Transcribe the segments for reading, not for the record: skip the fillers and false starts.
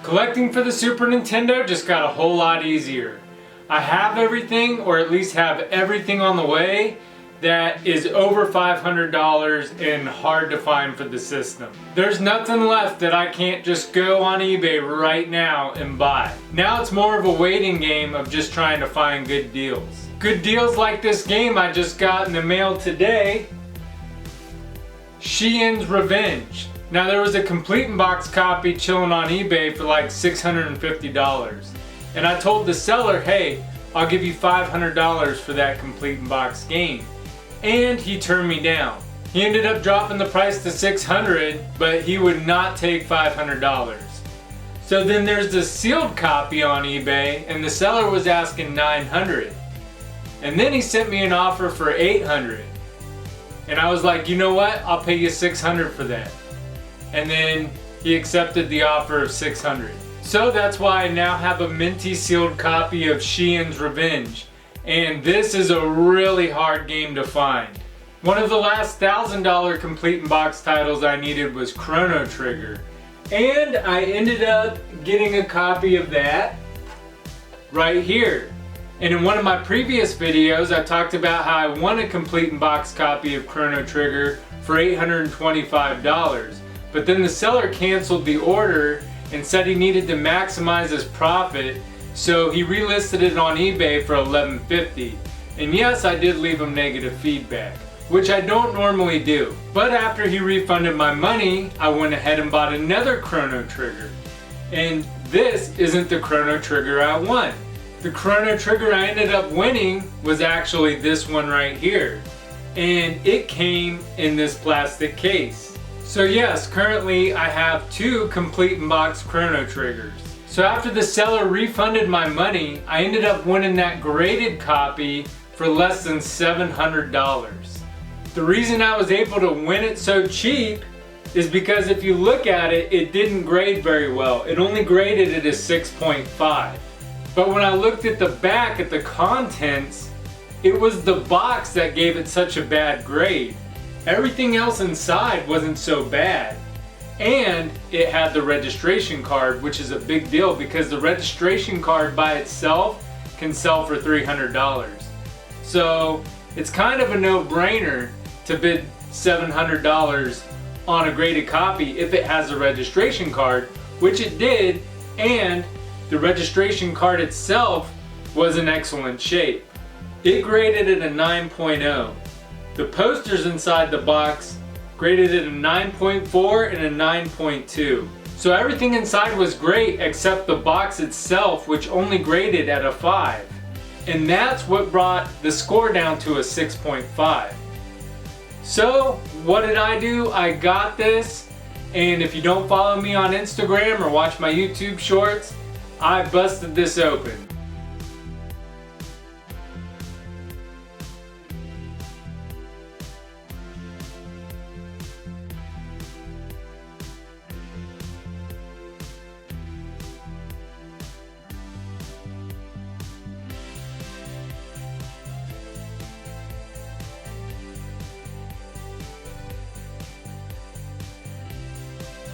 Collecting for the Super Nintendo just got a whole lot easier. I have everything, or at least have everything on the way, that is over $500 and hard to find for the system. There's nothing left that I can't just go on eBay right now and buy. Now it's more of a waiting game of just trying to find good deals. Good deals like this game I just got in the mail today, Shien's Revenge. Now there was a complete in box copy chilling on eBay for like $650. And I told the seller, hey, I'll give you $500 for that complete in box game. And he turned me down. He ended up dropping the price to $600, but he would not take $500. So then there's the sealed copy on eBay, and the seller was asking $900. And then he sent me an offer for $800. And I was like, you know what? I'll pay you $600 for that. And then he accepted the offer of $600. So that's why I now have a minty sealed copy of Shien's Revenge. And this is a really hard game to find. One of the last $1,000 complete in box titles I needed was Chrono Trigger. And I ended up getting a copy of that right here. And in one of my previous videos I talked about how I won a complete in box copy of Chrono Trigger for $825. But then the seller canceled the order and said he needed to maximize his profit, so he relisted it on eBay for $11.50. And yes, I did leave him negative feedback, which I don't normally do. But after he refunded my money, I went ahead and bought another Chrono Trigger. And this isn't the Chrono Trigger I won. The Chrono Trigger I ended up winning was actually this one right here. And it came in this plastic case. So yes, currently I have two complete in box Chrono Triggers. So after the seller refunded my money, I ended up winning that graded copy for less than $700. The reason I was able to win it so cheap is because if you look at it, it didn't grade very well. It only graded it as 6.5. But when I looked at the back at the contents, it was the box that gave it such a bad grade. Everything else inside wasn't so bad. And it had the registration card, which is a big deal because the registration card by itself can sell for $300. So it's kind of a no-brainer to bid $700 on a graded copy if it has a registration card, which it did, and the registration card itself was in excellent shape. It graded at a 9.0. The posters inside the box graded at a 9.4 and a 9.2. So everything inside was great except the box itself, which only graded at a 5. And that's what brought the score down to a 6.5. So what did I do? I got this, and if you don't follow me on Instagram or watch my YouTube shorts, I busted this open.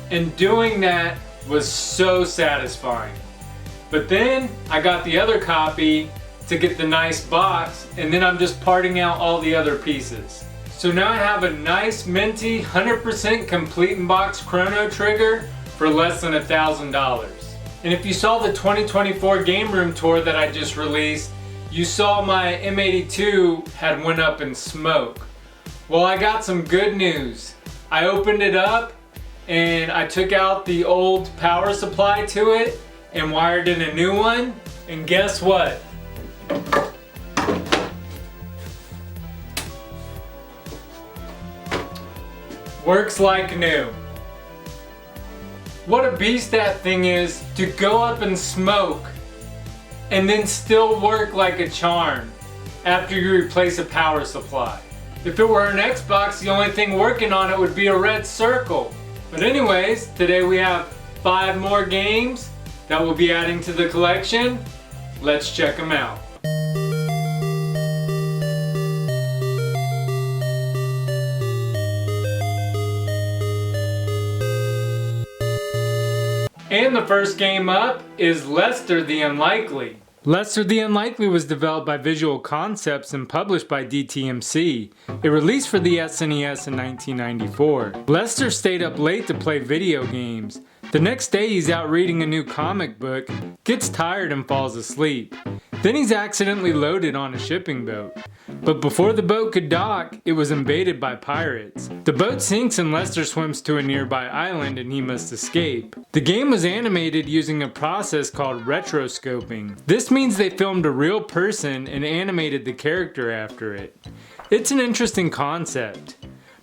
And doing that was so satisfying. But then I got the other copy to get the nice box, and then I'm just parting out all the other pieces. So now I have a nice minty 100% complete in box Chrono Trigger for less than $1,000. And if you saw the 2024 Game Room Tour that I just released, you saw my M82 had went up in smoke. Well, I got some good news. I opened it up and I took out the old power supply to it and wired in a new one, and guess what? Works like new. What a beast that thing is to go up in smoke and then still work like a charm after you replace a power supply. If it were an Xbox, the only thing working on it would be a red circle. But anyways, today we have 5 more games that we'll be adding to the collection. Let's check them out. And And the first game up is Lester the Unlikely. Lester the Unlikely was developed by Visual Concepts and published by DTMC. It released for the SNES in 1994. Lester stayed up late to play video games. The next day he's out reading a new comic book, gets tired and falls asleep. Then he's accidentally loaded on a shipping boat. But before the boat could dock, it was invaded by pirates. The boat sinks and Lester swims to a nearby island and he must escape. The game was animated using a process called retroscoping. This means they filmed a real person and animated the character after it. It's an interesting concept.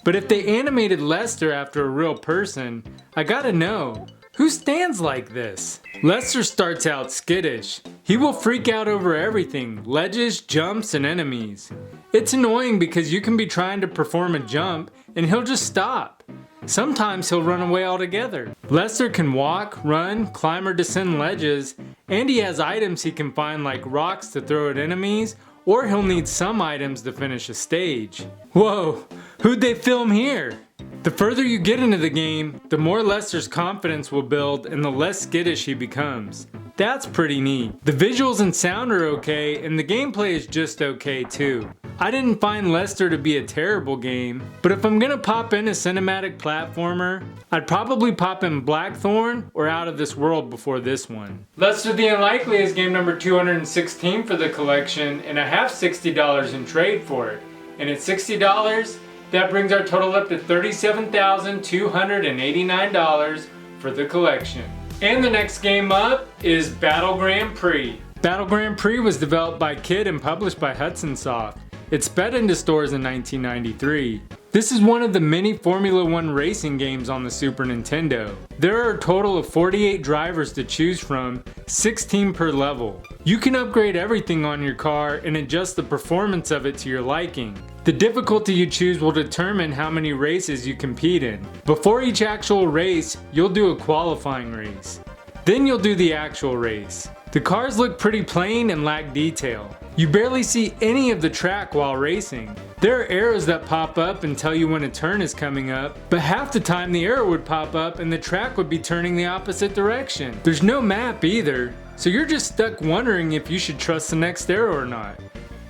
But if they animated Lester after a real person, I gotta know, who stands like this? Lester starts out skittish. He will freak out over everything, ledges, jumps, and enemies. It's annoying because you can be trying to perform a jump and he'll just stop. Sometimes he'll run away altogether. Lester can walk, run, climb or descend ledges, and he has items he can find like rocks to throw at enemies, or he'll need some items to finish a stage. Whoa, who'd they film here? The further you get into the game, the more Lester's confidence will build and the less skittish he becomes. That's pretty neat. The visuals and sound are okay, and the gameplay is just okay too. I didn't find Lester to be a terrible game, but if I'm gonna pop in a cinematic platformer, I'd probably pop in Blackthorn or Out of This World before this one. Lester the Unlikely is game number 216 for the collection, and I have $60 in trade for it. And at $60, that brings our total up to $37,289 for the collection. And the next game up is Battle Grand Prix. Battle Grand Prix was developed by Kid and published by Hudson Soft. It sped into stores in 1993. This is one of the many Formula One racing games on the Super Nintendo. There are a total of 48 drivers to choose from, 16 per level. You can upgrade everything on your car and adjust the performance of it to your liking. The difficulty you choose will determine how many races you compete in. Before each actual race, you'll do a qualifying race. Then you'll do the actual race. The cars look pretty plain and lack detail. You barely see any of the track while racing. There are arrows that pop up and tell you when a turn is coming up, but half the time the arrow would pop up and the track would be turning the opposite direction. There's no map either, so you're just stuck wondering if you should trust the next arrow or not.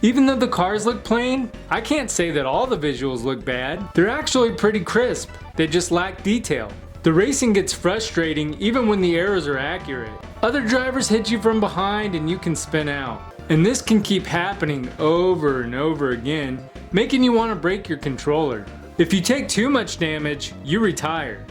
Even though the cars look plain, I can't say that all the visuals look bad. They're actually pretty crisp, they just lack detail. The racing gets frustrating even when the arrows are accurate. Other drivers hit you from behind and you can spin out. And this can keep happening over and over again, making you want to break your controller. If you take too much damage, you retire.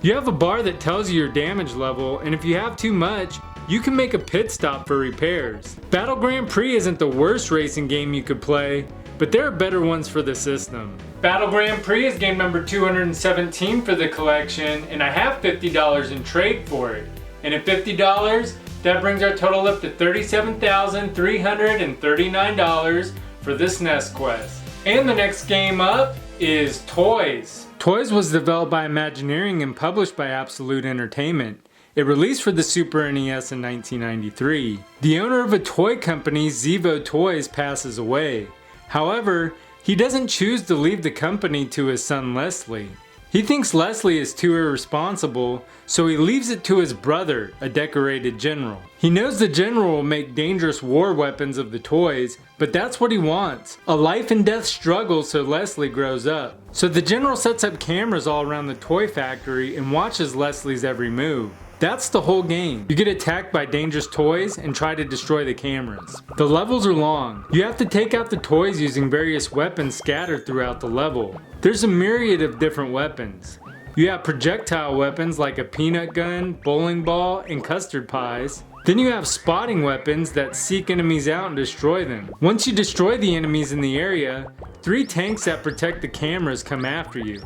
You have a bar that tells you your damage level, and if you have too much, you can make a pit stop for repairs. Battle Grand Prix isn't the worst racing game you could play, but there are better ones for the system. Battle Grand Prix is game number 217 for the collection, and I have $50 in trade for it. And at $50, that brings our total up to $37,339 for the SNES Quest. And the next game up is Toys. Toys was developed by Imagineering and published by Absolute Entertainment. It released for the Super NES in 1993. The owner of a toy company, Zevo Toys, passes away. However, he doesn't choose to leave the company to his son Leslie. He thinks Leslie is too irresponsible, so he leaves it to his brother, a decorated general. He knows the general will make dangerous war weapons of the toys, but that's what he wants. A life and death struggle so Leslie grows up. So the general sets up cameras all around the toy factory and watches Leslie's every move. That's the whole game. You get attacked by dangerous toys and try to destroy the cameras. The levels are long. You have to take out the toys using various weapons scattered throughout the level. There's a myriad of different weapons. You have projectile weapons like a peanut gun, bowling ball, and custard pies. Then you have spotting weapons that seek enemies out and destroy them. Once you destroy the enemies in the area, 3 tanks that protect the cameras come after you.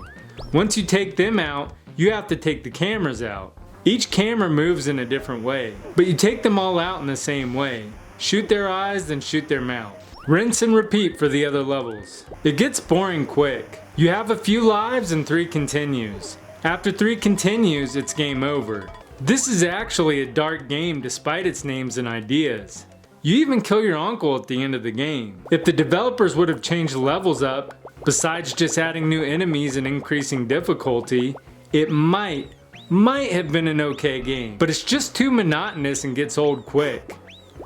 Once you take them out, you have to take the cameras out. Each camera moves in a different way, but you take them all out in the same way. Shoot their eyes, then shoot their mouth. Rinse and repeat for the other levels. It gets boring quick. You have a few lives and 3 continues. After 3 continues, it's game over. This is actually a dark game despite its names and ideas. You even kill your uncle at the end of the game. If the developers would have changed levels up, besides just adding new enemies and increasing difficulty, it might might have been an okay game, but it's just too monotonous and gets old quick.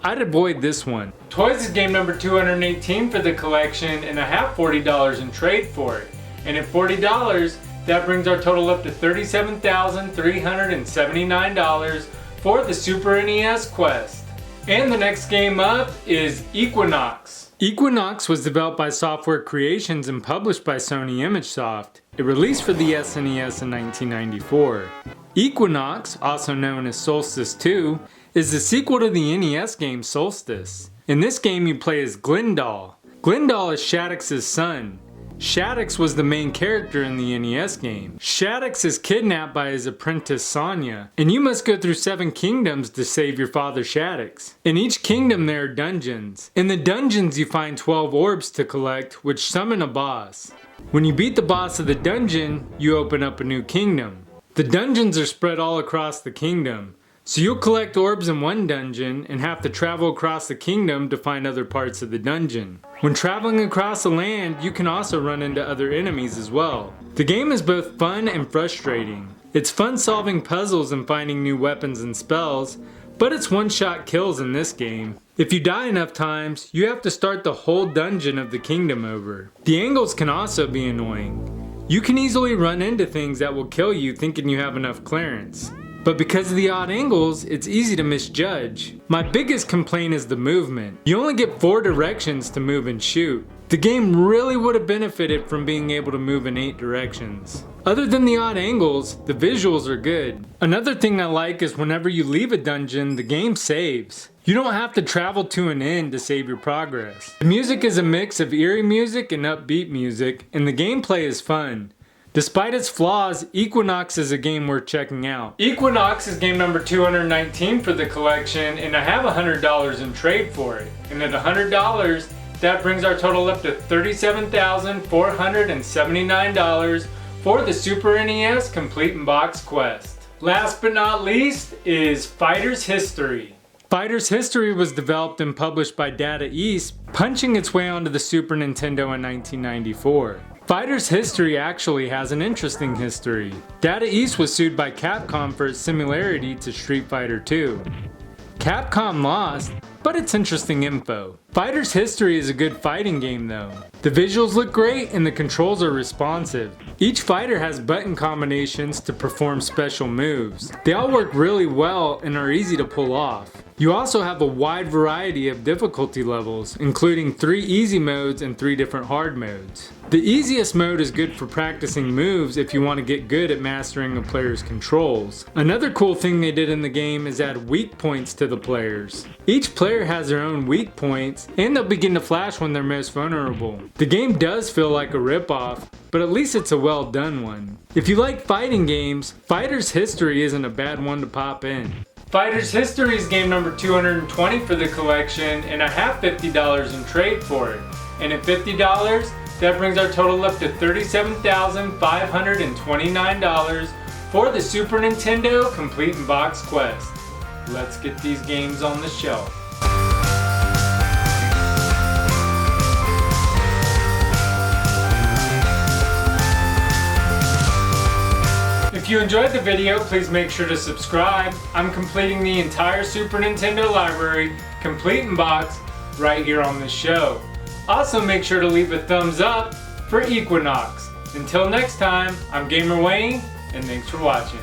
I'd avoid this one. Toys is game number 218 for the collection, and I have $40 in trade for it. And at $40, that brings our total up to $37,379 for the Super NES Quest. And the next game up is Equinox. Equinox was developed by Software Creations and published by Sony ImageSoft. It released for the SNES in 1994. Equinox, also known as Solstice II, is the sequel to the NES game Solstice. In this game you play as Glendal. Glendal is Shaddix's son. Shaddix was the main character in the NES game. Shaddix is kidnapped by his apprentice Sonya, and you must go through 7 kingdoms to save your father Shaddix. In each kingdom there are dungeons. In the dungeons you find 12 orbs to collect, which summon a boss. When you beat the boss of the dungeon, you open up a new kingdom. The dungeons are spread all across the kingdom. So you'll collect orbs in one dungeon and have to travel across the kingdom to find other parts of the dungeon. When traveling across the land, you can also run into other enemies as well. The game is both fun and frustrating. It's fun solving puzzles and finding new weapons and spells, but it's one-shot kills in this game. If you die enough times, you have to start the whole dungeon of the kingdom over. The angles can also be annoying. You can easily run into things that will kill you thinking you have enough clearance. But because of the odd angles, it's easy to misjudge. My biggest complaint is the movement. You only get 4 directions to move and shoot. The game really would have benefited from being able to move in 8 directions. Other than the odd angles, the visuals are good. Another thing I like is whenever you leave a dungeon, the game saves. You don't have to travel to an end to save your progress. The music is a mix of eerie music and upbeat music, and the gameplay is fun. Despite its flaws, Equinox is a game worth checking out. Equinox is game number 219 for the collection, and I have $100 in trade for it. And at $100, that brings our total up to $37,479 for the Super NES Complete in Box Quest. Last but not least is Fighter's History. Fighter's History was developed and published by Data East, punching its way onto the Super Nintendo in 1994. Fighter's History actually has an interesting history. Data East was sued by Capcom for its similarity to Street Fighter II. Capcom lost, but it's interesting info. Fighter's History is a good fighting game though. The visuals look great and the controls are responsive. Each fighter has button combinations to perform special moves. They all work really well and are easy to pull off. You also have a wide variety of difficulty levels, including 3 easy modes and 3 different hard modes. The easiest mode is good for practicing moves if you want to get good at mastering a player's controls. Another cool thing they did in the game is add weak points to the players. Each player has their own weak points, and they'll begin to flash when they're most vulnerable. The game does feel like a ripoff, but at least it's a well done one. If you like fighting games, Fighter's History isn't a bad one to pop in. Fighter's History is game number 220 for the collection, and I have $50 in trade for it. And at $50, that brings our total up to $37,529 for the Super Nintendo Complete in Box Quest. Let's get these games on the shelf. If you enjoyed the video, please make sure to subscribe. I'm completing the entire Super Nintendo library, complete in box, right here on this show. Also make sure to leave a thumbs up for Equinox. Until next time, I'm Gamer Wayne, and thanks for watching.